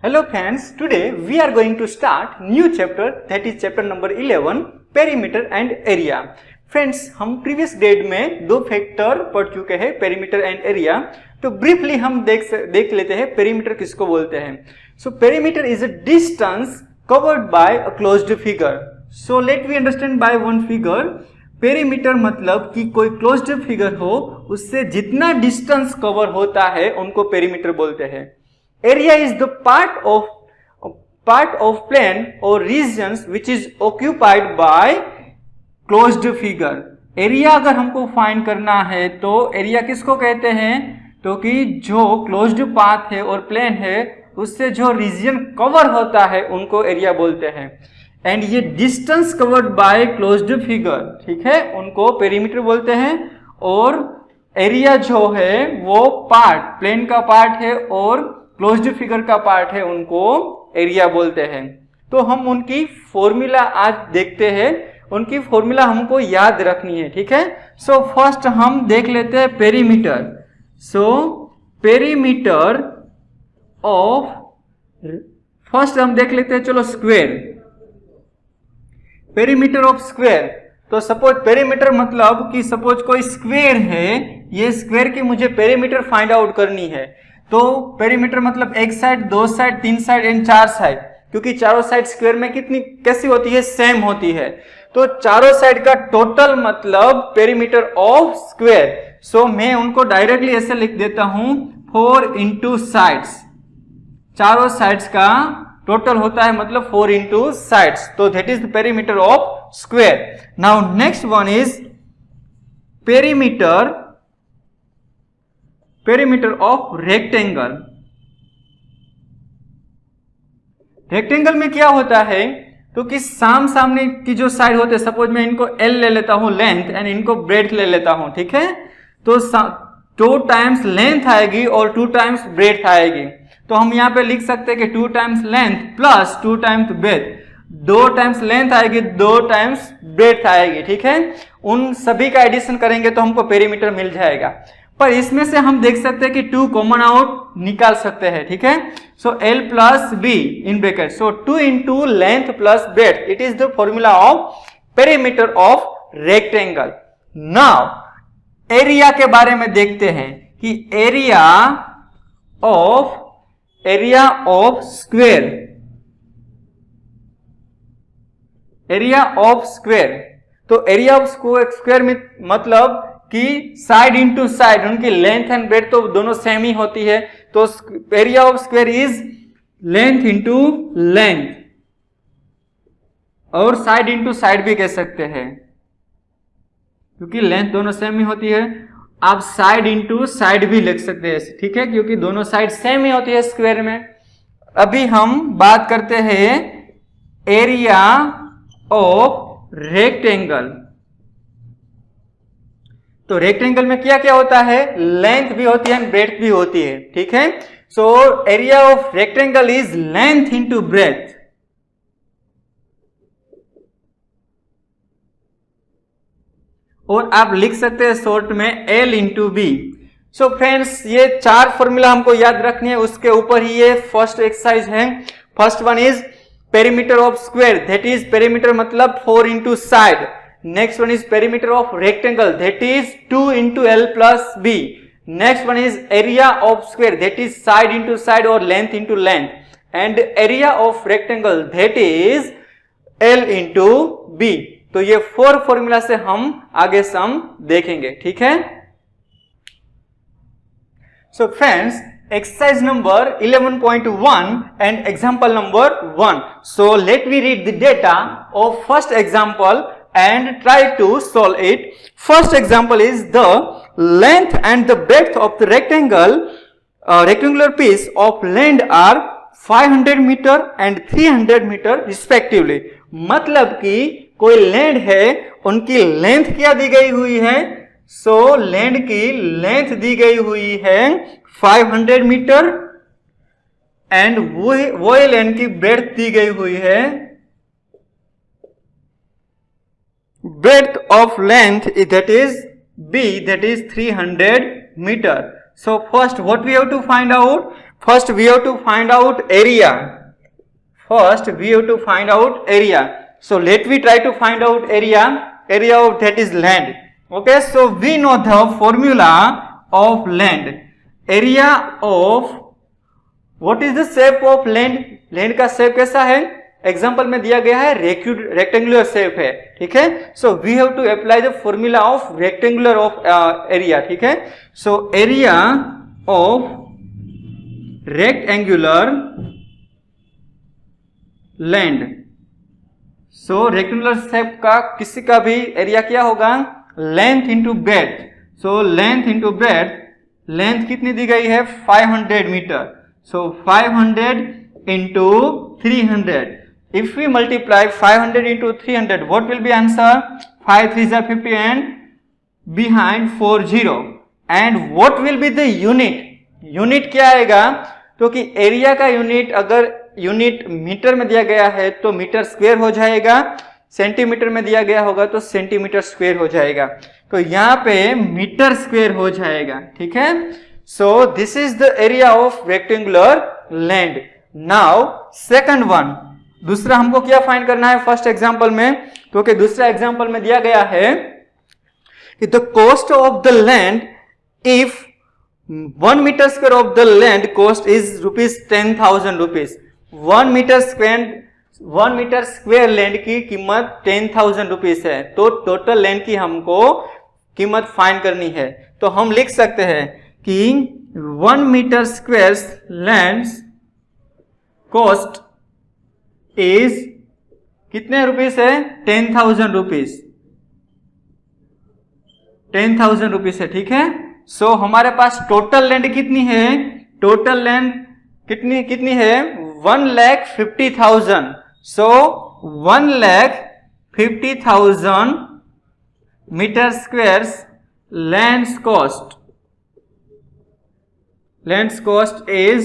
Hello friends, today we are going to start new chapter, that is chapter number 11, perimeter and area. Friends, हम previous grade में दो factor पढ़ चुके हैं, perimeter and area. तो briefly हम देख लेते हैं perimeter किसको बोलते हैं. So perimeter is a distance covered by a closed figure. So let we understand by one figure. Perimeter मतलब कि कोई क्लोज्ड फिगर हो, उससे जितना डिस्टेंस कवर होता है उनको पेरीमीटर बोलते हैं. Area is the part of plane और regions which is occupied by closed figure. Area अगर हमको फाइंड करना है तो एरिया किसको कहते हैं, तो कि जो क्लोज्ड पाथ है और प्लेन है उससे जो रीजन कवर होता है उनको एरिया बोलते हैं. एंड ये distance covered by closed figure, ठीक है, उनको पेरीमीटर बोलते हैं. और एरिया जो है वो पार्ट, प्लेन का पार्ट है और क्लोज्ड फिगर का पार्ट है, उनको एरिया बोलते हैं. तो हम उनकी फॉर्मूला आज देखते हैं. उनकी फॉर्मूला हमको याद रखनी है, ठीक है. सो फर्स्ट हम देख लेते हैं perimeter. So perimeter of, first हम देख लेते हैं, चलो स्क्वायर, पेरीमीटर ऑफ स्क्वायर. तो सपोज पेरीमीटर मतलब कि सपोज कोई स्क्वायर है, ये स्क्वायर की मुझे पेरीमीटर फाइंड आउट करनी है. तो पेरीमीटर मतलब एक साइड, दो साइड, तीन साइड एंड चार साइड, क्योंकि चारों साइड स्क्वायर में कितनी कैसी होती है, सेम होती है. तो चारों साइड का टोटल मतलब पेरीमीटर ऑफ स्क्वायर. सो मैं उनको डायरेक्टली ऐसे लिख देता हूं, 4 इंटू साइड्स. चारों साइड्स का टोटल होता है मतलब 4 इंटू साइड्स. तो that is the perimeter of square. Now next one is perimeter of rectangle. Rectangle में क्या होता है, तो कि सामने की जो साइड होते हैं, सपोज मैं इनको L ले लेता हूं लेंथ एंड इनको ब्रेड्थ ले लेता हूं, ठीक है. तो 2 टाइम्स लेंथ आएगी और 2 टाइम्स ब्रेड्थ आएगी. तो हम यहाँ पे लिख सकते हैं कि 2 times length plus 2 times breadth. 2 times length आएगी, 2 टाइम्स ब्रेड्थ आएगी, ठीक है. उन सभी का एडिशन करेंगे तो हमको पेरीमीटर मिल जाएगा. पर इसमें से हम देख सकते हैं कि 2 कॉमन आउट निकाल सकते हैं, ठीक है. सो L plus B in bracket, so 2 into length plus breadth, it is the formula of perimeter of rectangle. Now area के बारे में देखते हैं कि area of square, area of square. तो एरिया ऑफ स्क्वायर में मतलब कि साइड इंटू साइड, उनकी लेंथ एंड ब्रेड्थ तो दोनों सेम ही होती है. तो area of square is length into length, और साइड इंटू साइड भी कह सकते हैं, क्योंकि लेंथ दोनों सेम ही होती है. आप साइड इंटू साइड भी लिख सकते हैं, ठीक है, क्योंकि दोनों साइड सेम ही होती है स्क्वायर में. अभी हम बात करते हैं एरिया ऑफ रेक्टेंगल. तो रेक्टेंगल में क्या क्या होता है, लेंथ भी होती है, ब्रेड्थ भी होती है, ठीक है. So area of rectangle is length into breadth. और आप लिख सकते हैं शॉर्ट में L into B. So friends, ये 4 फॉर्मूला हमको याद रखनी है. उसके ऊपर ही ये फर्स्ट एक्सरसाइज है. First one is perimeter of square, that is perimeter मतलब 4 into side. Next one is perimeter of rectangle, that is 2 into L plus B. Next one is area of square, that is side into side और length into length. And area of rectangle, that is L into B. तो ये 4 formula से हम आगे सम देखेंगे, ठीक है. So friends, exercise number 11.1 and example number 1. So let me read the data of first example and try to solve it. First example is the length and the breadth of the rectangular piece of land are 500 meter and 300 meter respectively. मतलब कि कोई land है, उनकी length क्या दी गई हुई है, so land की लेंथ दी गई हुई है 500 मीटर एंड वो लैंड की ब्रेड्थ दी गई हुई है, breadth of length that is B, that is 300 meter. So first what we have to find out, first we have to find out area. First we have to find out area. So let me try to find out area of that is land. Okay, so we know the formula of land. Area of, what is the shape of land? land का shape कैसा है? Example में दिया गया है rectangular shape है, ठीक है. So we have to apply the formula of rectangular of area, ठीक है. So area of rectangular land. So rectangular shape का किसी का भी एरिया क्या होगा? Length into breadth. So length into breadth, length कितनी दी गई है? 500 metre. So 500 into 300. If we multiply 500 into 300, what will be answer? 5 3s are 50 and behind 40. And what will be the unit? Unit क्या आएगा? तो कि एरिया का unit, अगर यूनिट मीटर में दिया गया है तो मीटर स्क्वायर हो जाएगा, सेंटीमीटर में दिया गया होगा तो सेंटीमीटर स्क्वायर हो जाएगा. तो यहाँ पे मीटर स्क्वायर हो जाएगा, ठीक है. So this is the area of rectangular land. Now second one, दूसरा हमको क्या फाइंड करना है फर्स्ट एग्जांपल में? तो कि दूसरा एग्जांपल में दिया गया है कि the cost of the land if 1 metre square of the land cost is rupees 10,000 rupees. 1 metre square land की कीमत 10,000 रुपीज है. तो टोटल लैंड की हमको कीमत फाइंड करनी है. तो हम लिख सकते हैं कि 1 metre square land cost is कितने रुपीस है? 10,000 रुपीज. 10,000 रुपीज है, ठीक है. सो हमारे पास टोटल लैंड कितनी है? टोटल लैंड कितनी है? 1,50,000. So 1,50,000 metre square land cost is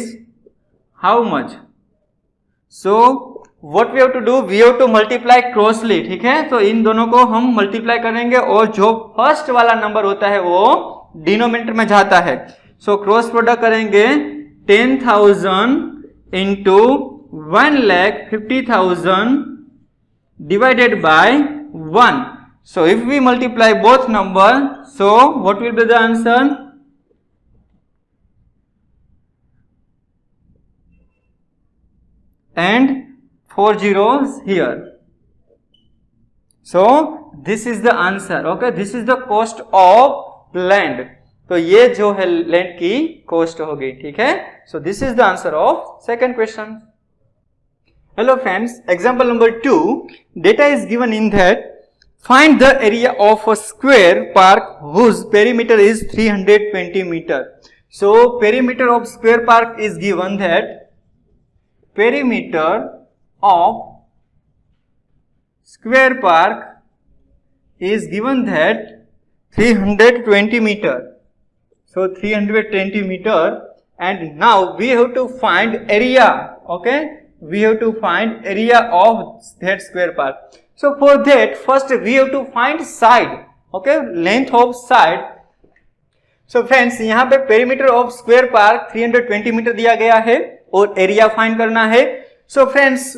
how much? So what we have to do, we have to multiply closely, ठीक है. तो इन दोनों को हम मल्टीप्लाई करेंगे और जो फर्स्ट वाला नंबर होता है वो डिनोमिनेटर में जाता है. सो क्रॉस प्रोडक्ट करेंगे 10,000 into 1,50,000 divided by 1. So if we multiply both number, so what will be the answer? and 4 zeros here. So this is the answer. Okay, this is the cost of land. तो ये जो है land की cost हो गई, ठीक है. So this is the answer of second question. Hello friends, example number 2. Data is given in that find the area of a square park whose perimeter is 320 meter. So perimeter of square park is given that perimeter of square park is given that 320 meter. So 320 meter, and now we have to find area. Okay, we have to find area of that square park. So for that first we have to find side. Okay, length of side. So friends, यहाँ पे perimeter of square park 320 metre दिया गया है और area find करना है. So friends,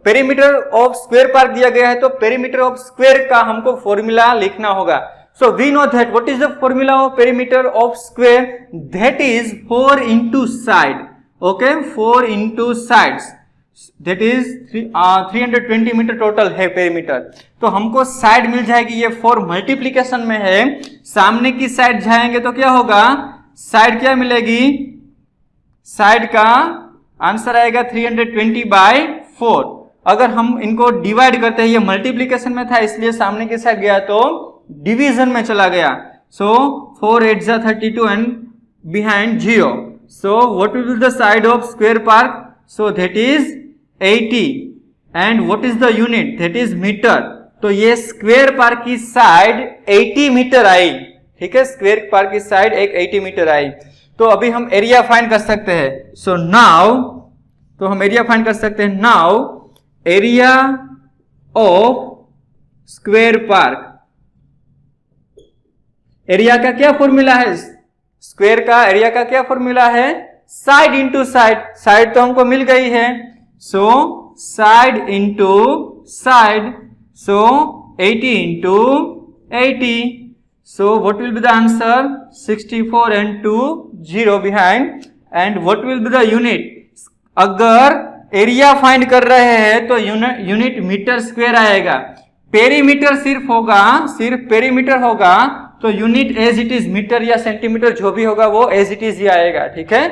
perimeter of square park दिया गया है तो पेरीमीटर ऑफ स्क्वायर का हमको फॉर्मूला लिखना होगा. So we know that what is the formula of perimeter of square? That is 4 into side. Okay, 4 into sides, that is 320 metre total है perimeter. तो हमको साइड मिल जाएगी, ये 4 मल्टीप्लीकेशन में है. सामने की साइड जाएंगे तो क्या होगा? साइड क्या मिलेगी? साइड का आंसर आएगा 320 बाय 4. अगर हम इनको डिवाइड करते हैं, ये मल्टीप्लीकेशन में था इसलिए सामने की साइड गया तो डिवीजन में चला गया. सो 4 8 जा 32 and behind 0. So what will be the side of square park? So that is 80. And what is the unit? That is metre. तो ये स्क्वायर पार्क की साइड 80 मीटर आई, ठीक है. स्क्वायर पार्क की साइड एक 80 मीटर आई. तो अभी हम एरिया फाइंड कर सकते हैं. सो नाउ, तो हम एरिया फाइंड कर सकते हैं. Now area of square park, area का क्या फॉर्मूला है? स्क्वायर का एरिया का क्या फॉर्मूला है? साइड इंटू साइड, साइड तो हमको मिल गई है, so side into side, so 80 into 80, so what will be the answer? 64 and 2 0 behind, and what will be the unit? अगर एरिया फाइंड कर रहे हैं तो यूनिट मीटर स्क्वायर आएगा, पेरीमीटर सिर्फ पेरीमीटर होगा तो unit as it is metre या सेंटीमीटर जो भी होगा वो एज इट इज ही आएगा, ठीक है।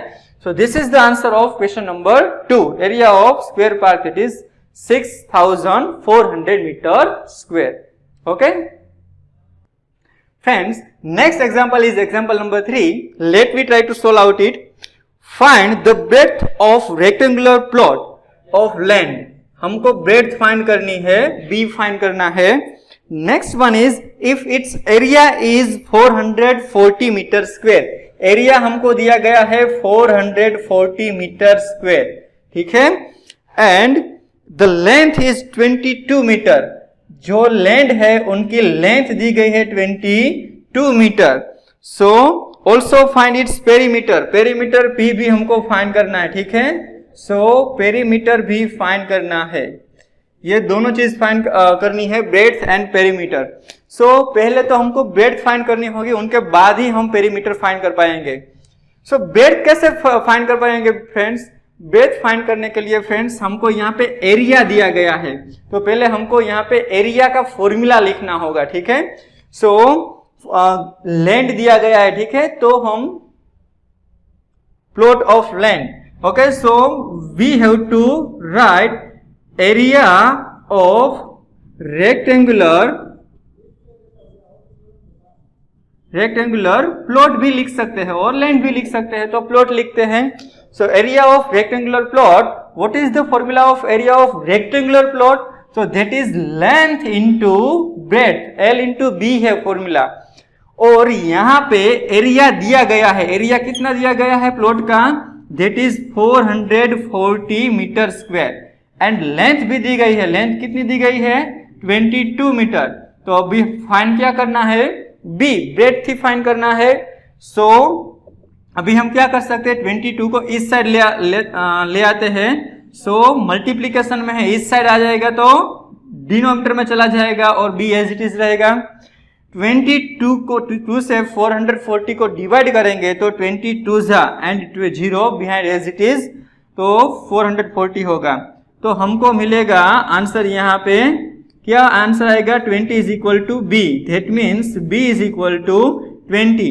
So this is the answer of question number 2। Area of square park it is 6400 metre square, okay. Friends, next example is example number 3. Let me try to solve out it. Find the breadth of rectangular plot of land. हमको breadth find करनी है, B find करना है. Next one is if its area is 440 meter square. Area हमको दिया गया है 440 meter square, ठीक है. And the length is 22 meter. जो लैंड है उनकी लेंथ दी गई है 22 metre. So also find its perimeter. Perimeter P भी हमको फाइंड करना है, ठीक है. सो पेरीमीटर भी फाइंड करना है. ये दोनों चीज फाइंड करनी है, ब्रेड्थ एंड पेरीमीटर. सो पहले तो हमको ब्रेड्थ फाइंड करनी होगी, उनके बाद ही हम पेरीमीटर फाइंड कर पाएंगे. सो ब्रेड्थ कैसे फाइंड कर पाएंगे फ्रेंड्स? ब्रेड्थ फाइंड करने के लिए फ्रेंड्स हमको यहाँ पे एरिया दिया गया है, तो पहले हमको यहाँ पे एरिया का फॉर्मूला लिखना होगा, ठीक है. सो लैंड दिया गया है, ठीक है, तो हम plot of land, okay. So we have to write area of rectangular plot भी लिख सकते हैं और लैंड भी लिख सकते हैं, तो प्लॉट लिखते हैं. So area of rectangular plot, what is the formula of area of rectangular plot? So that is length into breadth, L into B है formula. और यहाँ पे एरिया दिया गया है, एरिया कितना दिया गया है प्लॉट का? that is 440 metre square. And length भी दी गई है, लेंथ कितनी दी गई है? 22 मीटर. तो अभी फाइंड क्या करना है? B, ब्रेड्थ ही फाइंड करना है. सो अभी हम क्या कर सकते हैं? 22 को इस साइड ले आते हैं. सो मल्टीप्लीकेशन में है, इस साइड आ जाएगा तो डिनोमिनेटर में चला जाएगा और b एज इट इज रहेगा. 22 को 2 से 440 को डिवाइड करेंगे तो 22 जा and 0 behind as it is, तो 440 होगा. तो हमको मिलेगा आंसर यहाँ पे क्या आंसर आएगा? 20 is equal to B. That means b is equal to 20.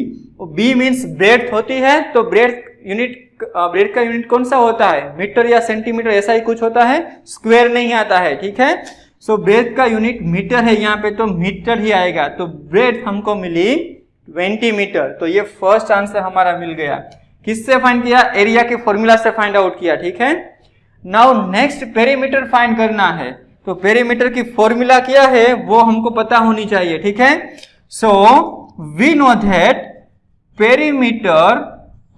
B means breadth होती है, तो ब्रेड्थ का यूनिट कौन सा होता है? मीटर या सेंटीमीटर, ऐसा ही कुछ होता है, स्क्वायर नहीं आता है, ठीक है. सो ब्रेड्थ का यूनिट मीटर है यहाँ पे, तो मीटर ही आएगा. तो ब्रेड्थ हमको मिली 20 मीटर. तो ये फर्स्ट आंसर हमारा मिल गया. किससे फाइंड किया? एरिया के फॉर्मूला से फाइंड आउट किया, ठीक है. नाउ नेक्स्ट पेरीमीटर फाइंड करना है, तो पेरीमीटर की फॉर्मूला क्या है वो हमको पता होनी चाहिए, ठीक है. So we know that perimeter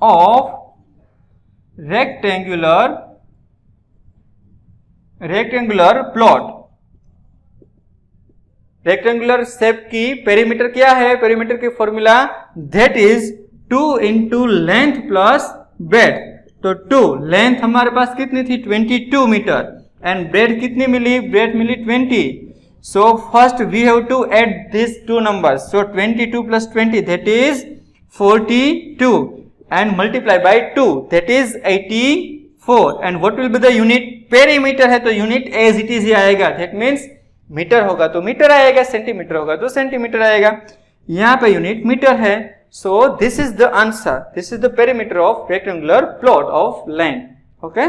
of rectangular plot, rectangular shape की पेरीमीटर क्या है? पेरीमीटर की formula that is 2 into length plus breadth. तो 2 लेंथ हमारे पास कितनी थी? 22 मीटर. एंड ब्रेड कितनी मिली? ब्रेड मिली 20. So first we have to add this two numbers. So 22 plus 20 that is 42 and multiply by 2 that is 84. and what will be the unit? Perimeter है तो unit as it is ही आएगा. that means metre होगा तो metre आएगा, centimetre होगा तो centimetre आएगा. यहाँ पे यूनिट मीटर है. so this is the answer. this is the perimeter of rectangular plot of land. okay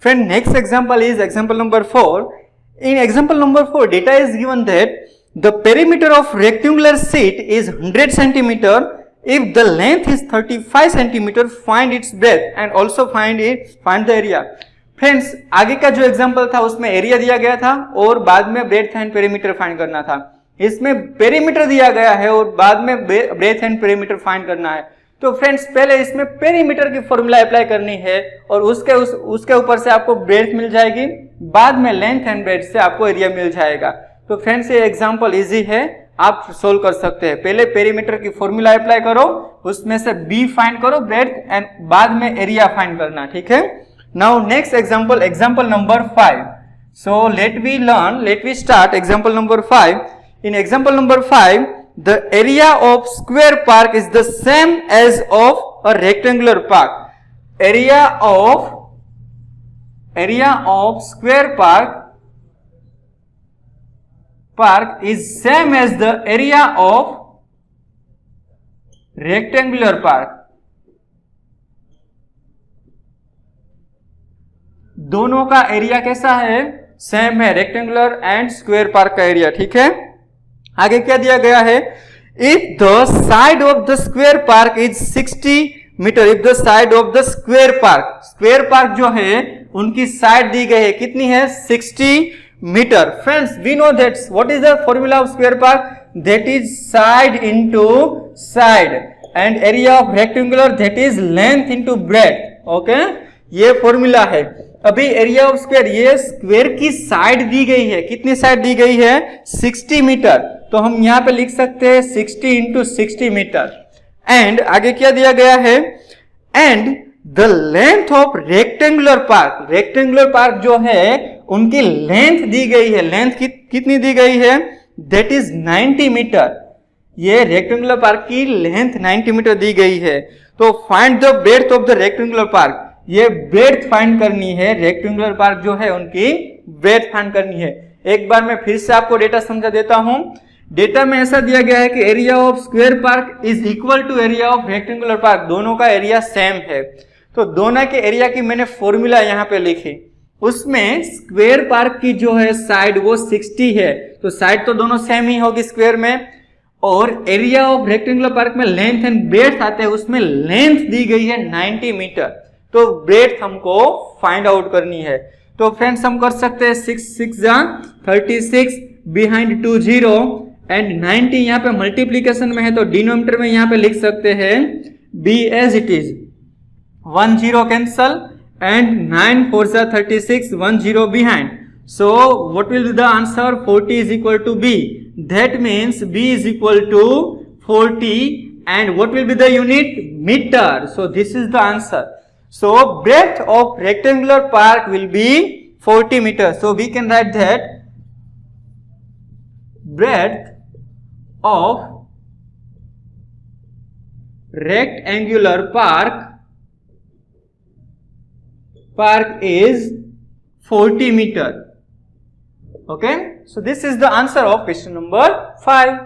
friend, next example is example number 4. in example number 4 data is given that the perimeter of rectangular sheet is 100 centimeter. If the length is 35 centimeter, find its breadth and also find the area. Friends, आगे का जो example था उसमें area दिया गया था और बाद में ब्रेड्थ एंड पेरीमीटर फाइंड करना था. इसमें पेरीमीटर दिया गया है और बाद में ब्रेड्थ एंड पेरीमीटर फाइंड करना है. तो फ्रेंड्स पहले इसमें पेरीमीटर की फॉर्मूला अप्लाई करनी है और उसके ऊपर से आपको ब्रेड्थ मिल जाएगी, बाद में लेंथ एंड ब्रेड्थ से आपको एरिया मिल जाएगा. तो फ्रेंड्स ये एग्जांपल इजी है आप सोल्व कर सकते हैं। पहले पेरीमीटर की फॉर्मूला अप्लाई करो, उसमें से बी फाइंड करो ब्रेड्थ एंड बाद में एरिया फाइंड करना, ठीक है। Now next example, example number 5. So let we start example number 5. In example number 5 the area of square park is the same as of a rectangular park. Area of square park is same as the area of rectangular park. दोनों का area कैसा है? Same है, rectangular and square park का area, ठीक है। आगे क्या दिया गया है? If the side of the square park is 60 metre, if the side of the square park जो है उनकी साइड दी गई है, कितनी है? 60 metre. Friends, we know that what is the formula of square park? That is side into side and area of rectangular that is length into breadth. Okay, ये formula है। अभी एरिया ऑफ स्क्वायर, ये square की side दी गई है, कितनी side दी गई है? 60 मीटर। तो हम यहां पे लिख सकते हैं 60 इंटू 60 मीटर। एंड आगे क्या दिया गया है? And the length of rectangular park जो है उनकी लेंथ दी गई है, लेंथ कितनी दी गई है? That is 90 metre. ये रेक्टेंगुलर पार्क की लेंथ 90 मीटर दी गई है। तो find the breadth of the rectangular park, ये ब्रेड्थ फाइंड करनी है, रेक्टेंगुलर पार्क जो है उनकी ब्रेड्थ फाइंड करनी है। एक बार मैं फिर से आपको डेटा समझा देता हूं। डेटा में ऐसा दिया गया है कि area of square park is equal to area of rectangular park, दोनों का एरिया सेम है। तो दोनों के एरिया की मैंने फॉर्मूला यहां पे लिखी, उसमें स्क्वायर पार्क की जो है साइड वो 60 है, तो साइड तो दोनों सेम ही होगी स्क्वायर में। और एरिया ऑफ रेक्टेंगुलर पार्क में लेंथ एंड ब्रेड्थ आते हैं, उसमें लेंथ दी गई है 90 मीटर, तो ब्रेड्थ हमको फाइंड आउट करनी है। तो फ्रेंड्स, हम कर सकते हैं 6 6 36 बिहाइंड 2 0 एंड 90 यहाँ पे मल्टीप्लीकेशन में है, तो डिनोमिनेटर में यहाँ पे लिख सकते हैं b as it is, 1 0 cancel and 9 4 36, 1 0 behind. So what will be the answer? 40 is equal to b. That means b is equal to 40 and what will be the unit? Meter. So this is the answer. So breadth of rectangular park will be 40 meters. So we can write that breadth of rectangular park is 40 meter. Okay, so this is the answer of question number 5.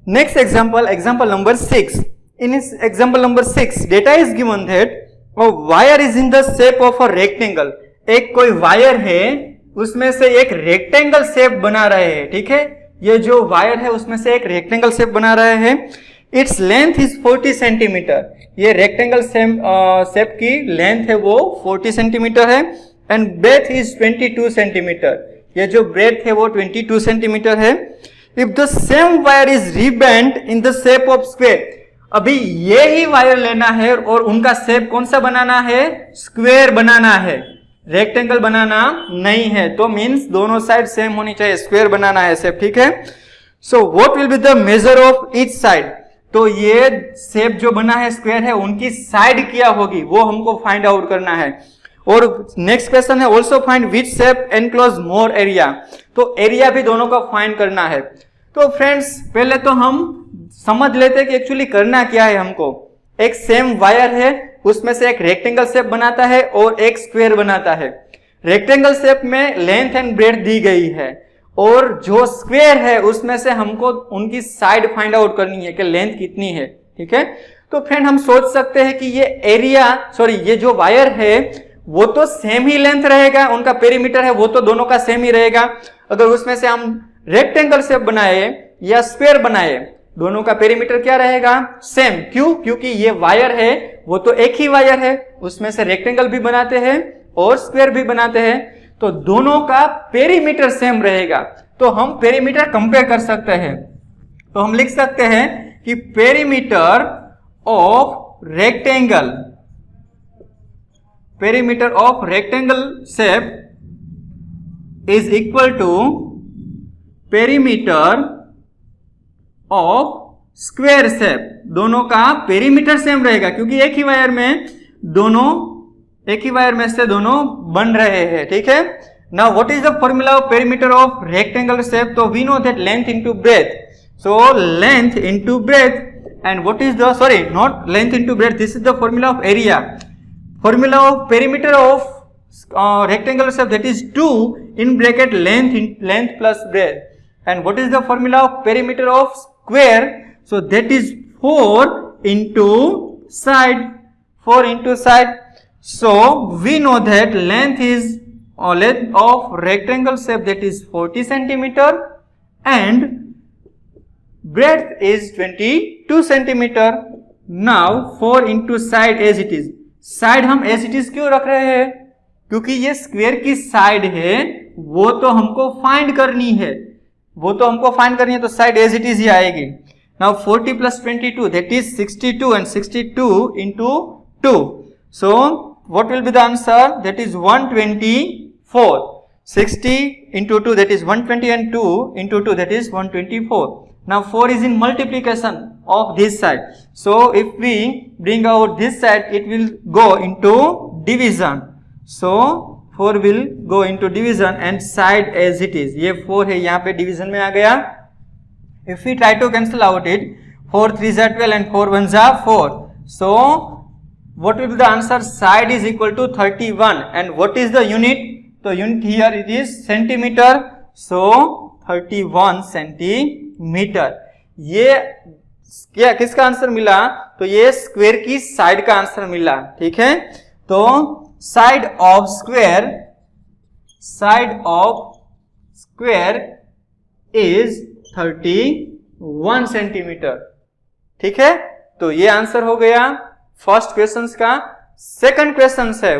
Next example, example number 6. In this example number 6, data is given that a wire is in the shape of a rectangle. एक कोई wire है, उसमें से एक rectangle shape बना रहे हैं, ठीक है। ये जो वायर है उसमें से एक रेक्टेंगल शेप बना रहे हैं। Its length is 40 centimetre. ये रेक्टेंगल शेप की लेंथ है वो 40 सेंटीमीटर है एंड ब्रेथ इज 22 सेंटीमीटर। ये जो ब्रेथ है वो 22 सेंटीमीटर है। If the same wire is rebent in the shape of square, अभी ये ही वायर लेना है और उनका शेप कौन सा बनाना है? स्क्वायर बनाना है, रेक्टेंगल बनाना नहीं है। तो मींस दोनों साइड सेम होनी चाहिए, स्क्वायर बनाना है शेप, ठीक है। सो what will be the measure of each side? तो ये शेप जो बना है स्क्वायर है, उनकी साइड क्या होगी वो हमको फाइंड आउट करना है। और नेक्स्ट क्वेश्चन है also find which shape enclose more area, तो एरिया भी दोनों का फाइंड करना है। तो फ्रेंड्स, पहले तो हम समझ लेते हैं कि एक्चुअली करना क्या है हमको। एक सेम वायर है, उसमें से एक रेक्टेंगल शेप बनाता है और एक स्क्वायर बनाता है। रेक्टेंगल शेप में लेंथ एंड ब्रेड्थ दी गई है और जो स्क्वायर है उसमें से हमको उनकी साइड फाइंड आउट करनी है कि लेंथ कितनी है, ठीक है। तो फ्रेंड, हम सोच सकते हैं कि ये जो वायर है वो तो सेम ही लेंथ रहेगा, उनका पेरीमीटर है वो तो दोनों का सेम ही रहेगा। अगर उसमें से हम रेक्टेंगल शेप बनाए या स्क्वायर बनाए, दोनों का पेरीमीटर क्या रहेगा? सेम। क्यों? क्योंकि ये वायर है वो तो एक ही वायर है, उसमें से रेक्टेंगल भी बनाते हैं और स्क्वायर भी बनाते हैं, तो दोनों का पेरीमीटर सेम रहेगा। तो हम पेरीमीटर कंपेयर कर सकते हैं। तो हम लिख सकते हैं कि perimeter of rectangle shape is equal to perimeter of square shape, दोनों का पेरीमीटर सेम रहेगा क्योंकि एक ही वायर में से दोनों बन रहे हैं, ठीक है। Now what is the formula of perimeter of rectangle shape? तो we know that length into breadth, so length into breadth, and what is the, sorry not length into breadth, this is the formula of area. Formula of perimeter of rectangular shape, that is 2 in bracket length plus breadth. And what is the formula of perimeter of square? So that is 4 into side. So we know that length of rectangle shape, that is 40 centimeter, and breadth is 22 centimeter. Now 4 into side as it is. Side हम as it is क्यों रख रहे हैं? क्योंकि ये square की side है, वो तो हमको फाइंड करनी है, तो साइड एज इट इज ही आएगी। Now 40 plus 22 that is 62 and 62 into 2, so what will be the answer? That is 124। 60 into 2 that is 120 and 2 into 2 that is 124। Now 4 is in multiplication of this side, so if we bring out this side it will go into division. So 4 will go into division and side as it is. ये 4 है, यहाँ पे division में आ गया. If we try to cancel out it, 4 3s are 12 and 4 1s are 4. So what will be the answer? Side is equal to 31. And what is the unit? So unit here it is centimeter. So 31 centimeter. ये क्या किसका answer मिला? तो ये square की side का answer मिला, ठीक है। तो side of square is 31 centimetre, ठीक है। तो ये आंसर हो गया फर्स्ट क्वेश्चन का। सेकंड क्वेश्चन है,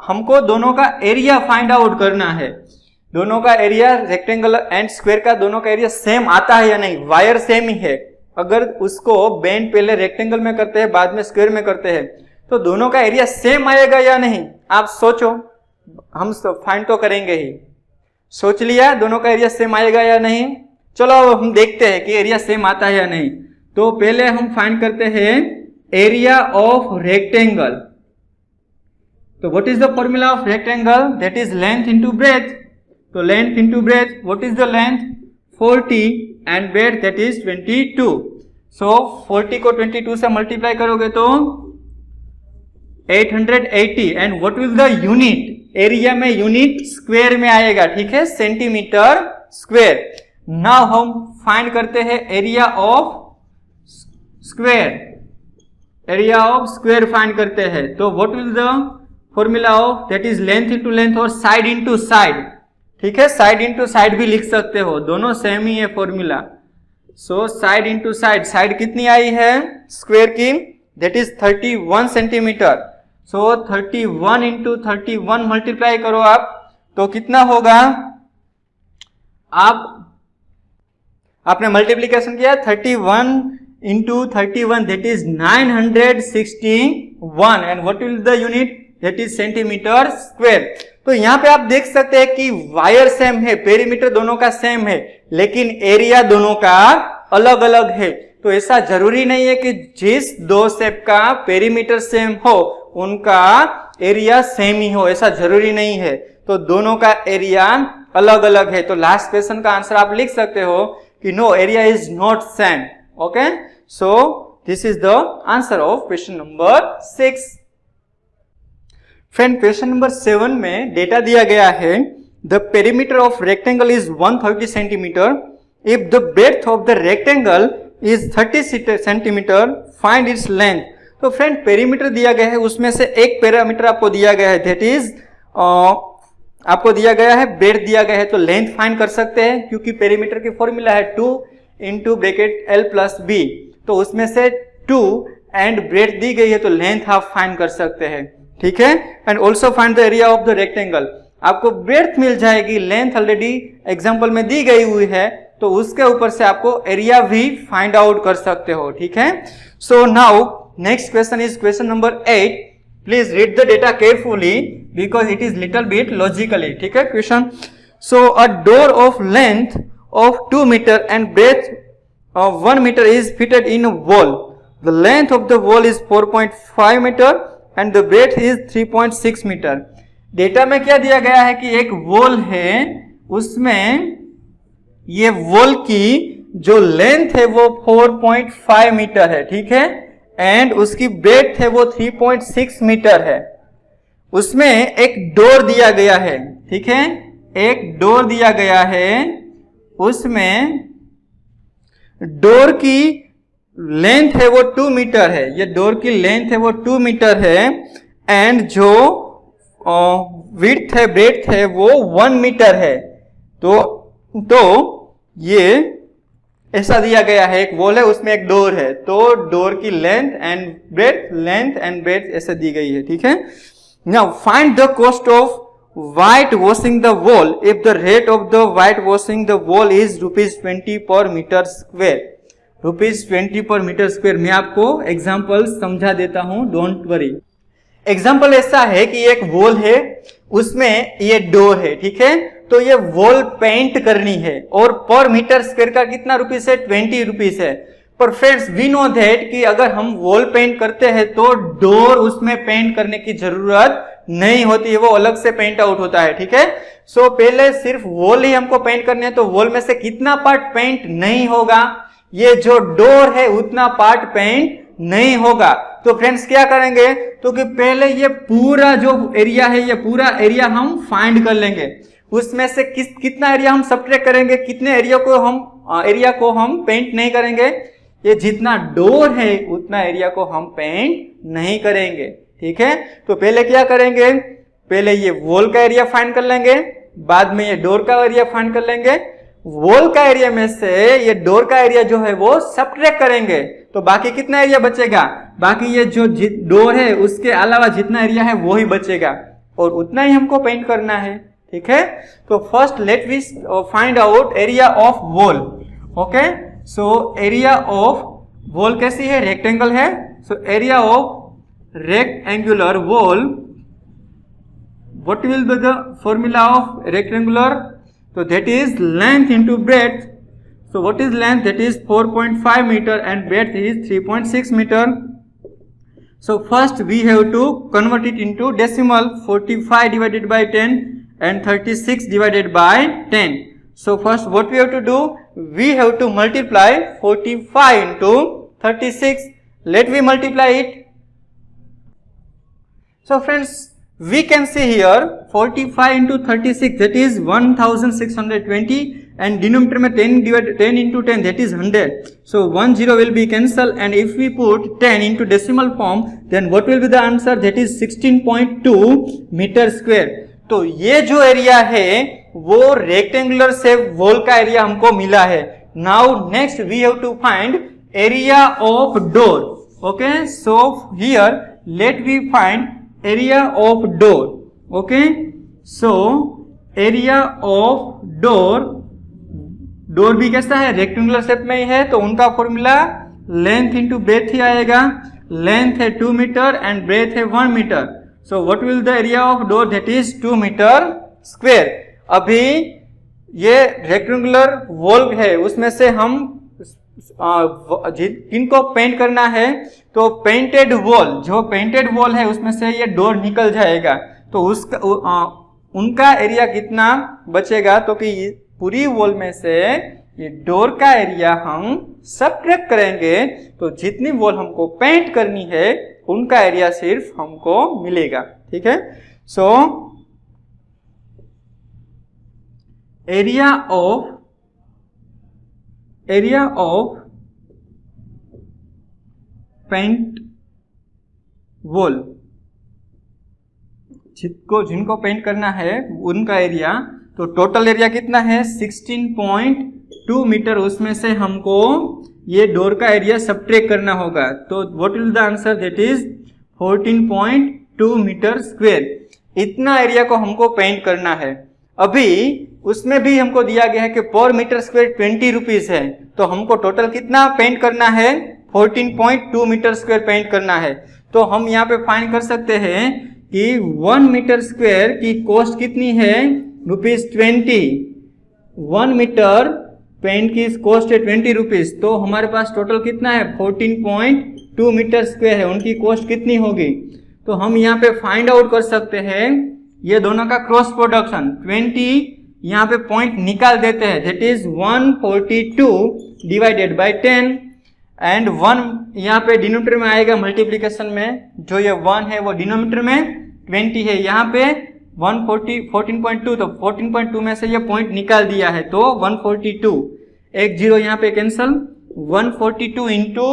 हमको दोनों का एरिया फाइंड आउट करना है। दोनों का एरिया रेक्टेंगल एंड स्क्वायर का दोनों का एरिया सेम आता है या नहीं। वायर सेम ही है, अगर उसको बेंड पहले रेक्टेंगल में करते हैं बाद में स्क्वायर में करते हैं तो दोनों का एरिया सेम आएगा या नहीं। आप सोचो, हम फाइंड तो करेंगे ही। सोच लिया दोनों का एरिया सेम आएगा या नहीं? चलो हम देखते हैं कि एरिया सेम आता है या नहीं। तो पहले हम फाइंड करते हैं एरिया ऑफ रेक्टेंगल। तो what is the formula of rectangle? That is length into breadth. तो length into breadth, what is the length? 40 and breadth that is 22। So 40 को 22 से मल्टीप्लाई करोगे तो 880। And what will the unit? Area में unit square में आएगा, ठीक है, सेंटीमीटर स्क्वायर। नाउ हम फाइंड करते हैं area of square. Area of square find करते हैं। तो what will the formula of? That is length into length और साइड इनटू साइड, ठीक है। साइड इनटू साइड भी लिख सकते हो, दोनों सेम ही है formula. So side into side, side कितनी आई है स्क्वायर की? That is 31 centimetre. So 31 into 31 multiply करो आप, तो कितना होगा? आपने मल्टीप्लीकेशन किया 31 into 31 that is 961। And what will the unit? That is centimetre square. तो यहाँ पे आप देख सकते हैं कि वायर सेम है, पेरीमीटर दोनों का सेम है, लेकिन एरिया दोनों का अलग अलग है। तो ऐसा जरूरी नहीं है कि जिस दो शेप का पेरीमीटर सेम हो उनका एरिया सेम ही हो, ऐसा जरूरी नहीं है। तो दोनों का एरिया अलग अलग है। तो लास्ट क्वेश्चन का आंसर आप लिख सकते हो कि no, area is not same. Okay, so this is the answer of question number 6। Friend, question number 7 में डेटा दिया गया है, the perimeter of rectangle is 130 centimetre if the breadth of the rectangle is 30 centimetre, find its length. तो friend, perimeter दिया गया है, उसमें से एक पैरामीटर आपको दिया गया है, दैट इज आपको दिया गया है ब्रेड्थ दिया गया है। तो लेंथ फाइंड कर सकते हैं क्योंकि पेरीमीटर की फॉर्मूला है 2 into bracket L plus B। तो उसमें से 2 एंड ब्रेड्थ दी गई है तो लेंथ आप फाइंड कर सकते हैं, ठीक है। And also find the area of the rectangle. आपको ब्रेड्थ मिल जाएगी, लेंथ ऑलरेडी एग्जाम्पल में दी गई हुई है, तो उसके ऊपर से आपको एरिया भी फाइंड आउट कर सकते हो, ठीक है। So now next question is question number 8। Please read the data carefully because it is little bit logically, ठीक है। Question, so a door of length of 2 meter and breadth 1 meter is fitted in a wall. The length of the wall is 4.5 meter and the breadth is 3.6 meter. Data में क्या दिया गया है कि एक wall है, उसमें ये वॉल की जो लेंथ है वो 4.5 मीटर है, ठीक है, एंड उसकी ब्रेड्थ है वो 3.6 मीटर है. उसमें एक डोर दिया गया है, ठीक है, एक डोर दिया गया है. उसमें डोर की लेंथ है वो 2 मीटर है, ये डोर की लेंथ है वो 2 मीटर है एंड जो विड्थ है, ब्रेड्थ है वो 1 मीटर है. तो ये ऐसा दिया गया है, एक वॉल है उसमें एक डोर है, तो डोर की लेंथ एंड ब्रेड्थ ऐसे दी गई है, ठीक है. Now find the cost of white washing the wall if the rate of the white washing the wall is ₹20 per meter square. ₹20 per meter square. मैं आपको एग्जाम्पल समझा देता हूं, डोंट वरी. एग्जाम्पल ऐसा है कि एक वॉल है, उसमें ये डोर है, ठीक है, तो ये वॉल पेंट करनी है और पर मीटर स्क्वायर का कितना रुपीस है, 20 रुपीस है. पर फ्रेंड्स वी नो दैट कि अगर हम वॉल पेंट करते हैं तो डोर उसमें पेंट करने की जरूरत नहीं होती है, वो अलग से पेंट आउट होता है, ठीक है. सो पहले सिर्फ वॉल ही हमको पेंट करने है, तो वॉल में से कितना पार्ट पेंट नहीं होगा, ये जो डोर है उतना पार्ट पेंट नहीं होगा. तो फ्रेंड्स क्या करेंगे, तो कि पहले ये पूरा जो एरिया है, ये पूरा एरिया हम फाइंड कर लेंगे. उसमें से कितना एरिया हम सब्ट्रैक्ट करेंगे, कितने एरिया को हम पेंट नहीं करेंगे. ये जितना डोर है उतना एरिया को हम पेंट नहीं करेंगे, ठीक है. तो पहले क्या करेंगे, पहले ये वॉल का एरिया फाइंड कर लेंगे, बाद में ये डोर का एरिया फाइंड कर लेंगे. वॉल का एरिया में से ये डोर का एरिया जो है वो सब्ट्रैक्ट करेंगे, तो बाकी कितना एरिया बचेगा, बाकी ये जो डोर है उसके अलावा जितना एरिया है वो ही बचेगा और उतना ही हमको पेंट करना है, ठीक है. तो first let we find out area of wall. Okay, so area of wall कैसी है, रेक्टेंगल है. So area of rectangular wall, what will be the formula of rectangular? So that is length into breadth. So what is length? That is 4.5 meter and breadth is 3.6 meter. So first we have to convert it into decimal. 45 divided by 10 and 36 divided by 10. So first what we have to do, we have to multiply 45 into 36. Let me multiply it. So friends, we can see here 45 into 36, that is 1620 and denominator में 10 into 10, that is 100. So 10 will be cancelled and if we put 10 into decimal form, then what will be the answer? That is 16.2 meter square. तो ये जो area है वो rectangular shape wall का area हमको मिला है. Now next we have to find area of door. Okay, so here let we find area of door. Okay, so area of door भी कैसा है, रेक्टेंगुलर शेप में ही है, तो उनका फॉर्मूला लेंथ इंटू ब्रेथ ही आएगा. लेंथ है 2 मीटर एंड ब्रेथ है 1 metre. So what will the area of door, that is 2 metre square. अभी ये रेक्टेंगुलर वॉल है, उसमें से हम जिनको पेंट करना है तो पेंटेड वॉल, जो पेंटेड वॉल है उसमें से ये डोर निकल जाएगा, तो उसका उनका एरिया कितना बचेगा, तो कि पूरी वॉल में से ये डोर का एरिया हम सब्ट्रैक्ट करेंगे, तो जितनी वॉल हमको पेंट करनी है उनका एरिया सिर्फ हमको मिलेगा, ठीक है. So area of paint wall, जिनको पेंट करना है उनका एरिया, तो टोटल एरिया कितना है 16.2 मीटर. उसमें से हमको ये डोर का एरिया सब्ट्रैक्ट करना होगा, तो what will the answer, that is 14.2 metre square. इतना एरिया को हमको पेंट करना है. अभी उसमें भी हमको दिया गया है कि पर मीटर स्क्वायर 20 रुपीज है, तो हमको टोटल कितना पेंट करना है, 14.2 मीटर स्क्वायर पेंट करना है. तो हम यहाँ पे फाइंड कर सकते हैं कि 1 मीटर स्क्वायर की कॉस्ट कितनी है, ₹20. 1 मीटर पेंट की कॉस्ट है 20 रुपीज़, तो हमारे पास टोटल कितना है 14.2 मीटर स्क्वायर है, उनकी कॉस्ट कितनी होगी। तो हम यहाँ पे फाइंड आउट कर सकते हैं ये दोनों का क्रॉस प्रोडक्शन। 20 यहाँ पे पॉइंट निकाल देते हैं, that is 142 divided by 10 and 1 यहाँ पे डिनोमिनेटर में आएगा मल्टीप्लिकेशन में, जो ये 1 है वो डिनोमिनेटर में, 20 है यहाँ पे 14.2, तो 14.2 में से ये पॉइंट निकाल दिया है तो 142, एक जीरो यहाँ पे कैंसल, 142 इंटू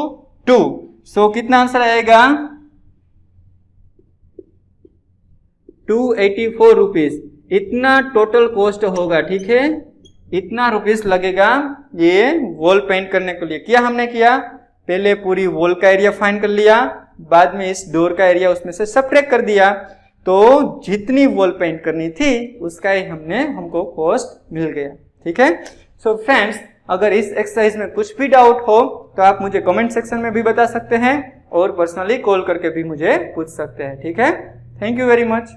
2, सो कितना आंसर आएगा 284 रुपीज। इतना टोटल कॉस्ट होगा, ठीक है, इतना रुपीस लगेगा ये वॉल पेंट करने के लिए। क्या हमने किया, पहले पूरी वॉल का एरिया फाइंड कर लिया, बाद में इस डोर का एरिया उसमें से सबट्रैक्ट कर दिया, तो जितनी वॉल पेंट करनी थी उसका ही हमको कॉस्ट मिल गया, ठीक है। सो फ्रेंड्स, अगर इस एक्सरसाइज में कुछ भी डाउट हो तो आप मुझे कमेंट सेक्शन में भी बता सकते हैं और पर्सनली कॉल करके भी मुझे पूछ सकते हैं, ठीक है। Thank you very much.